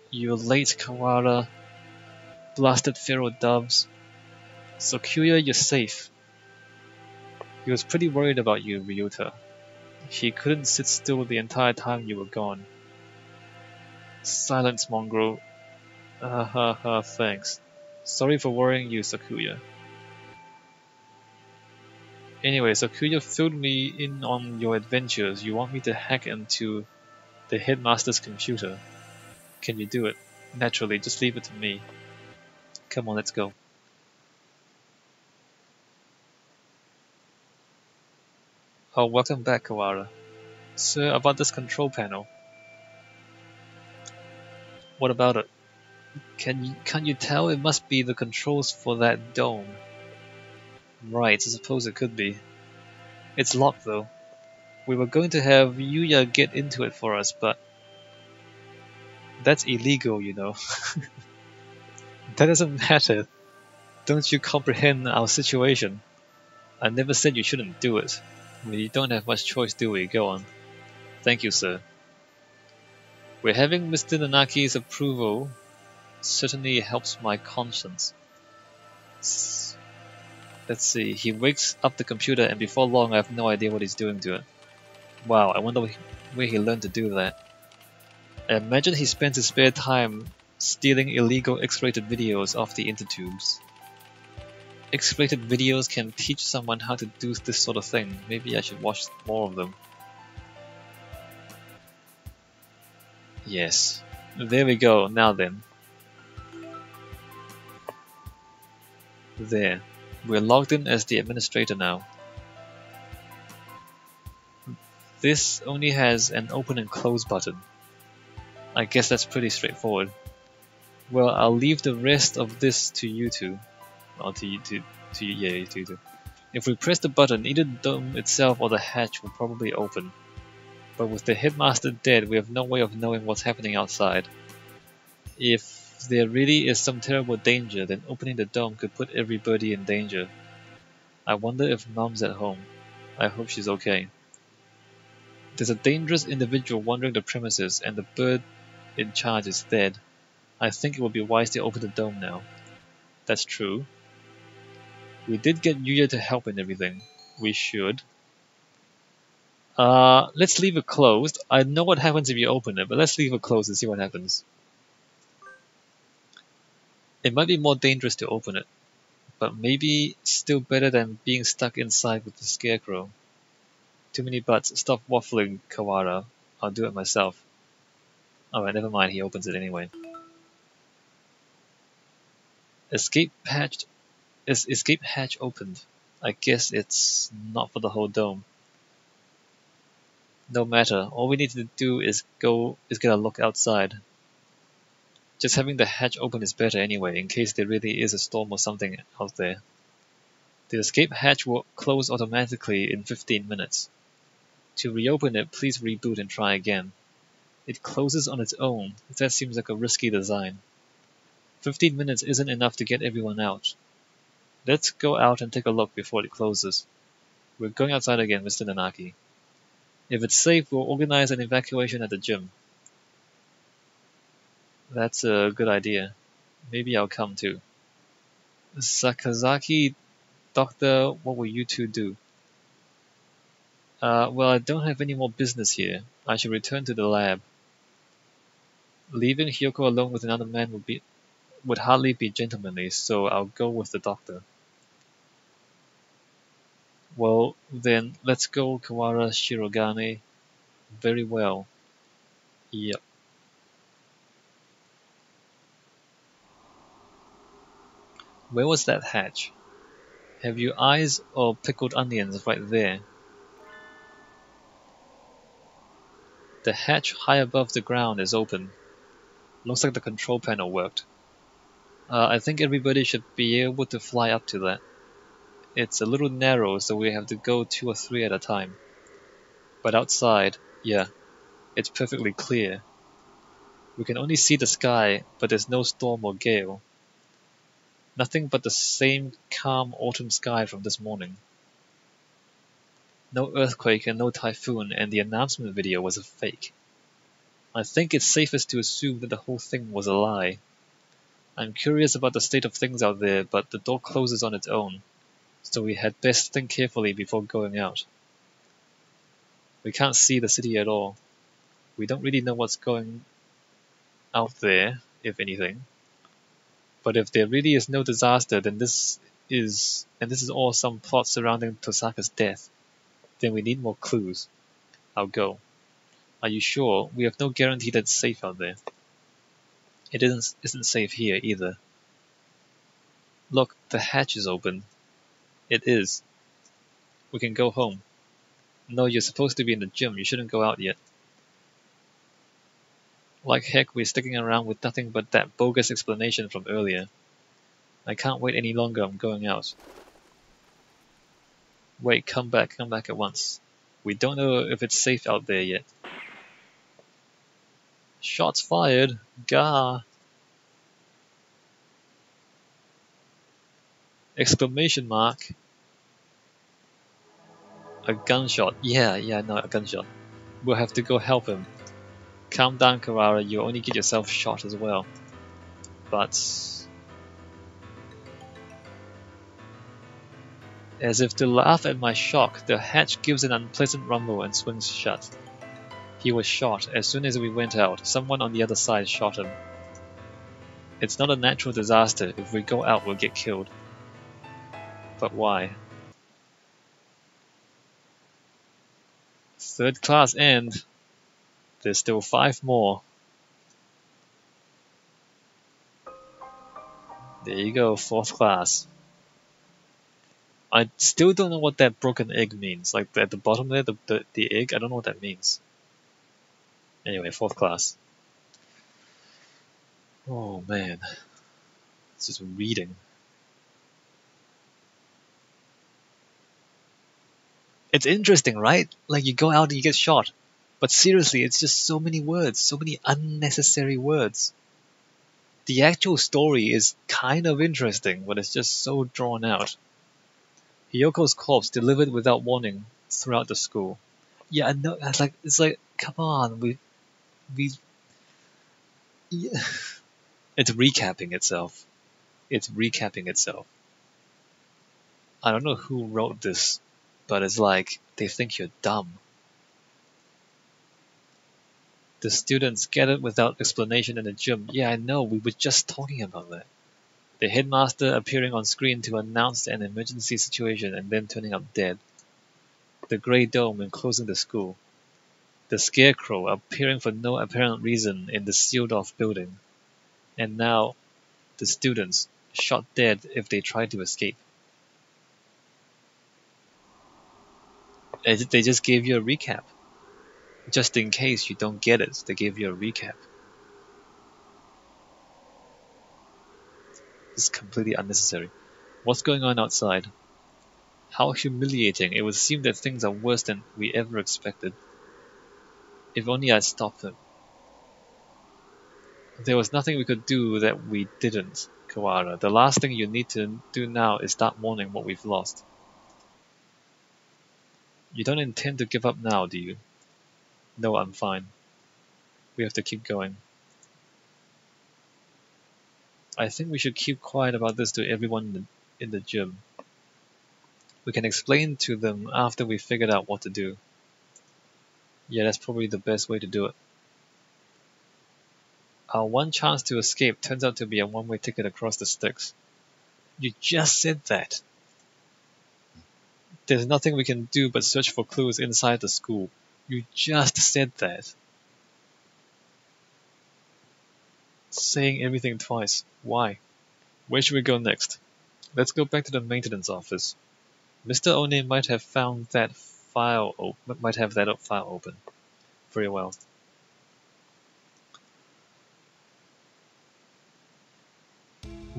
You're late, Kawara. Blasted feral doves. Sakuya, you're safe. He was pretty worried about you, Ryuta. He couldn't sit still the entire time you were gone. Silence, mongrel. Thanks. Sorry for worrying you, Sakuya. Anyway, Sakuya filled me in on your adventures. You want me to hack into the headmaster's computer. Can you do it? Naturally, just leave it to me. Come on, let's go. Oh, welcome back, Kawara. Sir, about this control panel. What about it? Can't you tell it must be the controls for that dome? Right, I suppose it could be. It's locked though. We were going to have Yuya get into it for us, but that's illegal, you know. That doesn't matter. Don't you comprehend our situation? I never said you shouldn't do it. We don't have much choice, do we? Go on. Thank you, sir. We're having Mr. Nanaki's approval certainly helps my conscience. Let's see, he wakes up the computer and before long I have no idea what he's doing to it. Wow, I wonder where he learned to do that. I imagine he spends his spare time stealing illegal X-rated videos off the intertubes. X-rated videos can teach someone how to do this sort of thing. Maybe I should watch more of them. Yes. There we go, now then. There. We're logged in as the administrator now. This only has an open and close button. I guess that's pretty straightforward. Well, I'll leave the rest of this to you two. Well, to you two. If we press the button, either the dome itself or the hatch will probably open. But with the headmaster dead, we have no way of knowing what's happening outside. If there really is some terrible danger, then opening the dome could put everybody in danger. I wonder if Mom's at home. I hope she's okay. There's a dangerous individual wandering the premises and the bird in charge is dead. I think it would be wise to open the dome now. That's true. We did get Yuya to help and everything. We should. Let's leave it closed. I know what happens if you open it, but let's leave it closed and see what happens. It might be more dangerous to open it, but maybe still better than being stuck inside with the scarecrow. Too many buts. Stop waffling, Kawara. I'll do it myself. Alright, never mind, he opens it anyway. Escape hatch opened. I guess it's not for the whole dome. No matter, all we need to do is get a look outside. Just having the hatch open is better anyway, in case there really is a storm or something out there. The escape hatch will close automatically in 15 minutes. To reopen it, please reboot and try again. It closes on its own. That seems like a risky design. 15 minutes isn't enough to get everyone out. Let's go out and take a look before it closes. We're going outside again, Mr. Nanaki. If it's safe, we'll organize an evacuation at the gym. That's a good idea. Maybe I'll come too. Sakazaki, Doctor, what will you two do? Well, I don't have any more business here. I should return to the lab. Leaving Hyoko alone with another man would hardly be gentlemanly, so I'll go with the doctor. Well, then, let's go, Kawara Shirogane. Very well. Yep. Where was that hatch? Have you eyes or pickled onions right there? The hatch high above the ground is open. Looks like the control panel worked. I think everybody should be able to fly up to that. It's a little narrow, so we have to go 2 or 3 at a time. But outside, yeah, it's perfectly clear. We can only see the sky, but there's no storm or gale. Nothing but the same calm autumn sky from this morning. No earthquake and no typhoon, and the announcement video was a fake. I think it's safest to assume that the whole thing was a lie. I'm curious about the state of things out there, but the door closes on its own, so we had best think carefully before going out. We can't see the city at all. We don't really know what's going out there, if anything. But if there really is no disaster, then this is all some plot surrounding Tosaka's death, then we need more clues. I'll go. Are you sure? We have no guarantee that it's safe out there. It isn't safe here either. Look, the hatch is open. It is. We can go home. No, you're supposed to be in the gym. You shouldn't go out yet. Like heck, we're sticking around with nothing but that bogus explanation from earlier. I can't wait any longer. I'm going out. Wait, come back at once. We don't know if it's safe out there yet. Shots fired. Gah! Exclamation mark. A gunshot. Yeah, no, a gunshot. We'll have to go help him. Calm down, Carrara. You'll only get yourself shot as well. But... as if to laugh at my shock, the hatch gives an unpleasant rumble and swings shut. He was shot. As soon as we went out, someone on the other side shot him. It's not a natural disaster. If we go out, we'll get killed. But why? Third class end. There's still 5 more. There you go, 4th class. I still don't know what that broken egg means. Like at the bottom there, the egg, I don't know what that means. Anyway, 4th class. Oh man. It's just reading. It's interesting, right? Like you go out and you get shot. But seriously, it's just so many words, so many unnecessary words. The actual story is kind of interesting, but it's just so drawn out. Hiyoko's corpse delivered without warning throughout the school. Yeah, I know. It's like, come on, we. Yeah. It's recapping itself. It's recapping itself. I don't know who wrote this, but it's like they think you're dumb. The students gathered without explanation in the gym. Yeah, I know. We were just talking about that. The headmaster appearing on screen to announce an emergency situation and then turning up dead. The grey dome enclosing the school. The scarecrow appearing for no apparent reason in the sealed-off building. And now, the students, shot dead if they tried to escape. They just gave you a recap. Just in case you don't get it, they gave you a recap. It's completely unnecessary. What's going on outside? How humiliating. It would seem that things are worse than we ever expected. If only I'd stopped them. There was nothing we could do that we didn't, Kawara. The last thing you need to do now is start mourning what we've lost. You don't intend to give up now, do you? No, I'm fine. We have to keep going. I think we should keep quiet about this to everyone in the gym. We can explain to them after we figured out what to do. Yeah, that's probably the best way to do it. Our one chance to escape turns out to be a one-way ticket across the Styx. You just said that. There's nothing we can do but search for clues inside the school. You just said that. Saying everything twice. Why? Where should we go next? Let's go back to the maintenance office. Mr. One might have found that file open. Very well.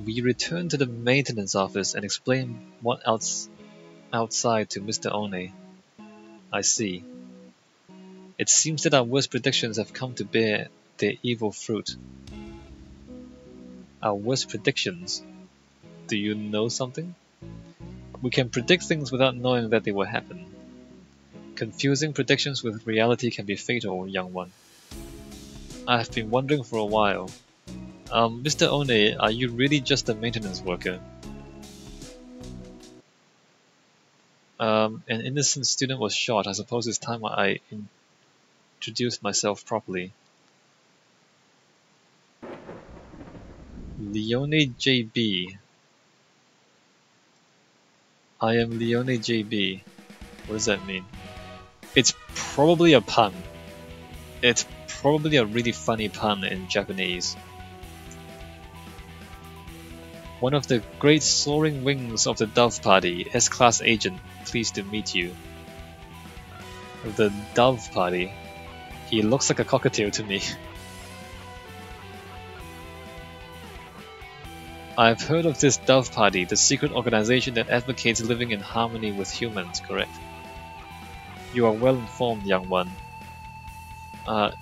We return to the maintenance office and explain what else outside to Mr. One. I see. It seems that our worst predictions have come to bear their evil fruit. Our worst predictions? Do you know something? We can predict things without knowing that they will happen. Confusing predictions with reality can be fatal, young one. I've been wondering for a while. Mr. One, are you really just a maintenance worker? An innocent student was shot. I suppose it's time I introduced myself properly. Leone JB. I am Leone JB. What does that mean? It's probably a pun. It's probably a really funny pun in Japanese. One of the great soaring wings of the Dove Party, S-Class Agent, pleased to meet you. The Dove Party? He looks like a cockatiel to me. I've heard of this Dove Party, the secret organization that advocates living in harmony with humans, correct? You are well informed, young one.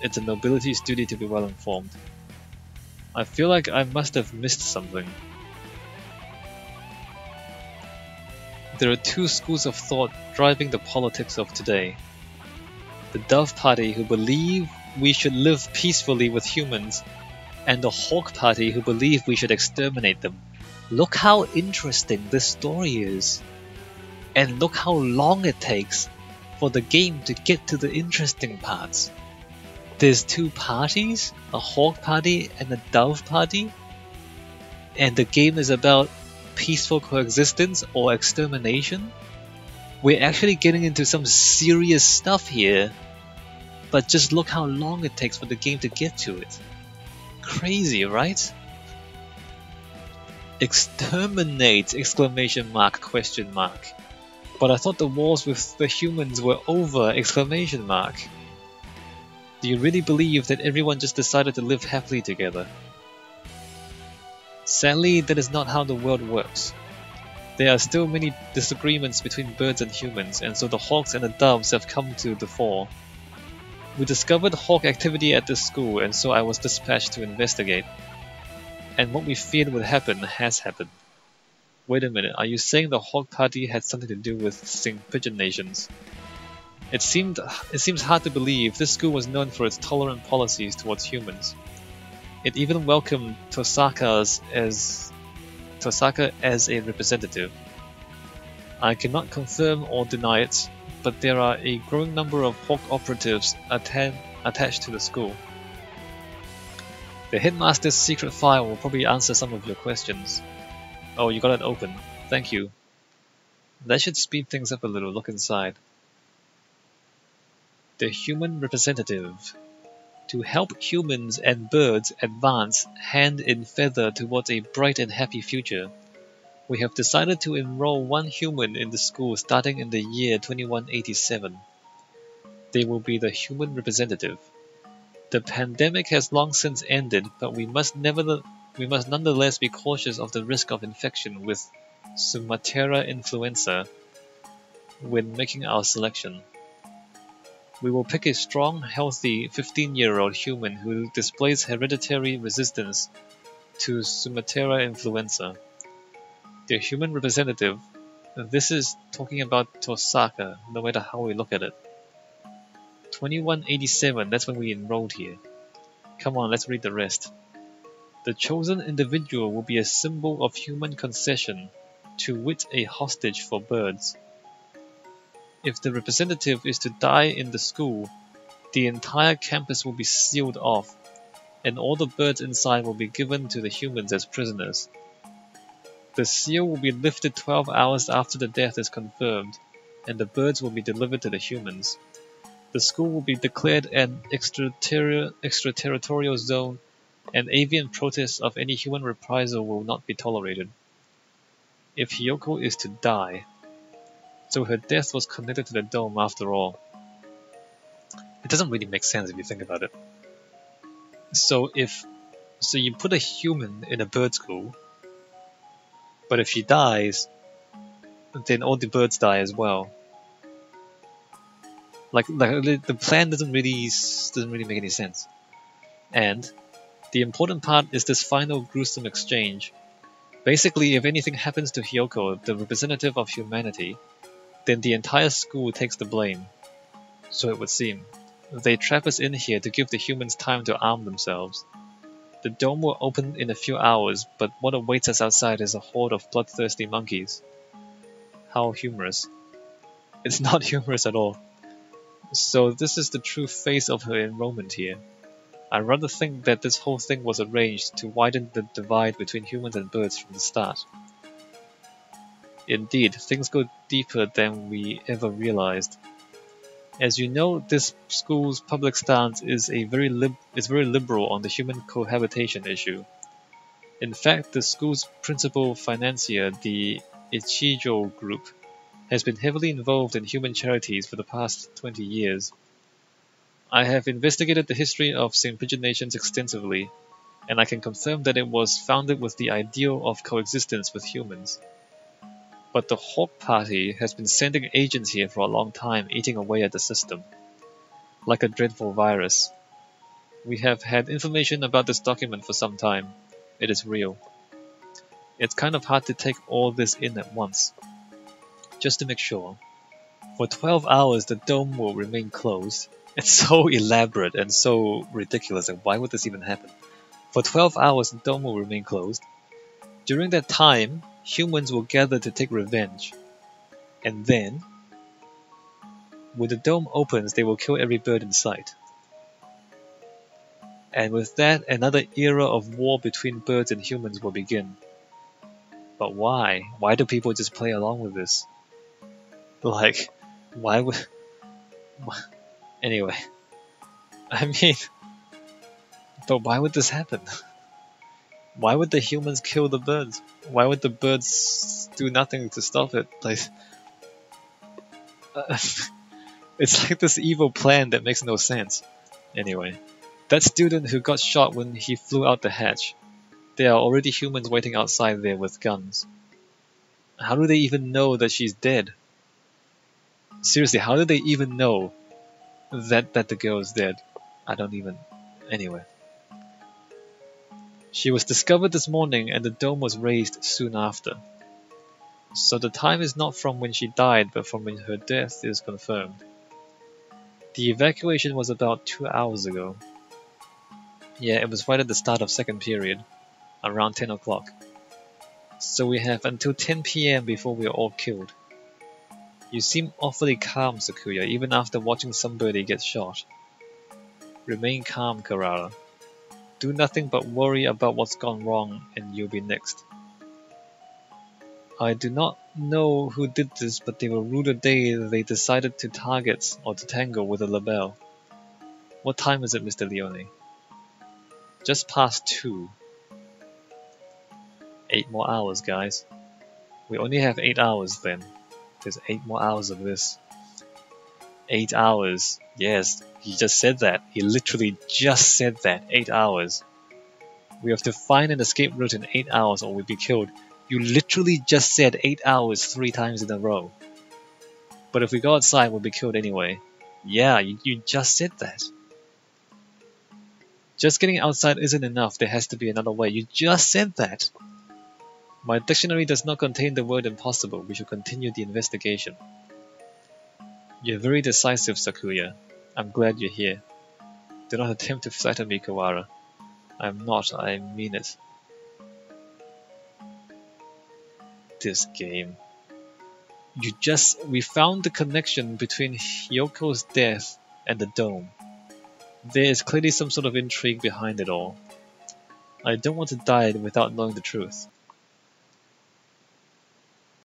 It's a nobility's duty to be well informed. I feel like I must have missed something. There are two schools of thought driving the politics of today. The Dove Party, who believe we should live peacefully with humans, and the Hawk Party, who believe we should exterminate them. Look how interesting this story is. And look how long it takes for the game to get to the interesting parts. There's two parties, a Hawk Party and a Dove Party, and the game is about peaceful coexistence or extermination. We're actually getting into some serious stuff here, but just look how long it takes for the game to get to it. Crazy, right? Exterminate! Exclamation mark, question mark. But I thought the wars with the humans were over! Exclamation mark. Do you really believe that everyone just decided to live happily together? Sadly, that is not how the world works. There are still many disagreements between birds and humans, and so the hawks and the doves have come to the fore. We discovered hawk activity at the school, and so I was dispatched to investigate. And what we feared would happen has happened. Wait a minute, are you saying the Hawk Party had something to do with St. Pigeon Nations? It seems hard to believe. This school was known for its tolerant policies towards humans. It even welcomed Tosaka as a representative. I cannot confirm or deny it, but there are a growing number of Hawk operatives attached to the school. The headmaster's secret file will probably answer some of your questions. Oh, you got it open. Thank you. That should speed things up a little. Look inside. The human representative. To help humans and birds advance hand in feather towards a bright and happy future, we have decided to enroll one human in the school starting in the year 2187. They will be the human representative. The pandemic has long since ended, but we must nonetheless be cautious of the risk of infection with Sumatera influenza when making our selection. We will pick a strong, healthy 15-year-old human who displays hereditary resistance to Sumatera influenza. The human representative, this is talking about Tosaka, no matter how we look at it. 2187, that's when we enrolled here. Come on, let's read the rest. The chosen individual will be a symbol of human concession, to wit a hostage for birds. If the representative is to die in the school, the entire campus will be sealed off, and all the birds inside will be given to the humans as prisoners. The seal will be lifted 12 hours after the death is confirmed, and the birds will be delivered to the humans. The school will be declared an extraterritorial zone, and avian protests of any human reprisal will not be tolerated. If Hiyoko is to die, so her death was connected to the dome after all. It doesn't really make sense if you think about it. So you put a human in a bird school, but if she dies, then all the birds die as well. Like the plan doesn't really make any sense. And the important part is this final gruesome exchange. Basically, if anything happens to Hiyoko, the representative of humanity, then the entire school takes the blame. So it would seem. They trap us in here to give the humans time to arm themselves. The dome will open in a few hours, but what awaits us outside is a horde of bloodthirsty monkeys. How humorous. It's not humorous at all. So this is the true face of her enrollment here. I rather think that this whole thing was arranged to widen the divide between humans and birds from the start. Indeed, things go deeper than we ever realized. As you know, this school's public stance is very liberal on the human cohabitation issue. In fact, the school's principal financier, the Ichijo Group, has been heavily involved in human charities for the past 20 years. I have investigated the history of St. Bridget Nations extensively, and I can confirm that it was founded with the ideal of coexistence with humans. But the Hawk Party has been sending agents here for a long time, eating away at the system. Like a dreadful virus. We have had information about this document for some time. It is real. It's kind of hard to take all this in at once. Just to make sure. For 12 hours the dome will remain closed. It's so elaborate and so ridiculous, and why would this even happen? For 12 hours the dome will remain closed. During that time, humans will gather to take revenge. And then, when the dome opens, they will kill every bird in sight. And with that, another era of war between birds and humans will begin. But why? Why do people just play along with this? Like, why would... Anyway. I mean... But why would this happen? Why would the humans kill the birds? Why would the birds do nothing to stop it? Like, it's like this evil plan that makes no sense. Anyway, that student who got shot when he flew out the hatch, there are already humans waiting outside there with guns. How do they even know that she's dead? Seriously, how do they even know that the girl is dead? I don't even... Anyway. She was discovered this morning and the dome was raised soon after. So the time is not from when she died, but from when her death is confirmed. The evacuation was about 2 hours ago. Yeah, it was right at the start of second period, around 10 o'clock. So we have until 10 PM before we are all killed. You seem awfully calm, Sakuya, even after watching somebody get shot. Remain calm, Karara. Do nothing but worry about what's gone wrong and you'll be next. I do not know who did this, but they will rue the day they decided to target or to tangle with a label. What time is it, Mr. Leone? Just past 2. 8 more hours, guys. We only have 8 hours then. There's 8 more hours of this. 8 hours. Yes, he just said that. He literally just said that. 8 hours. We have to find an escape route in 8 hours or we'll be killed. You literally just said 8 hours 3 times in a row. But if we go outside, we'll be killed anyway. Yeah, you just said that. Just getting outside isn't enough. There has to be another way. You just said that. My dictionary does not contain the word impossible. We should continue the investigation. You're very decisive, Sakuya. I'm glad you're here. Do not attempt to flatter me, Kawara. I'm not, I mean it. This game. We found the connection between Hyoko's death and the dome. There is clearly some sort of intrigue behind it all. I don't want to die without knowing the truth.